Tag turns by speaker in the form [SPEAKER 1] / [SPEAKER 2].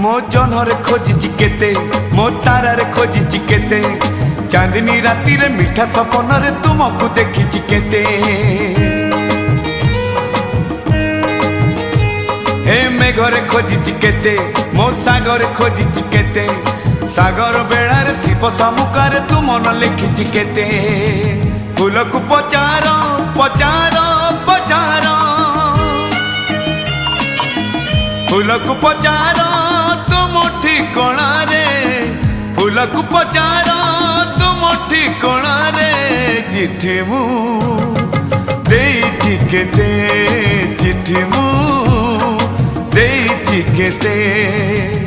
[SPEAKER 1] मो जनरे खोजिची केते मो तारारे खोजिची केते चांदनी राती रे मीठा सपन रे तुमको देखिची केते हे मेघरे खोजिची केते मो सागरे खोजिची केते सागर बेड़ारे शिव समुखारे तू मन लिखिची केते फूल को पचार पचार पचार फूल को पचार तुम ठिकणा रे फूल को पचार तुम ठिकणा रे चिट्ठी मु देइछि केते चिट्ठी मु देइछि केते।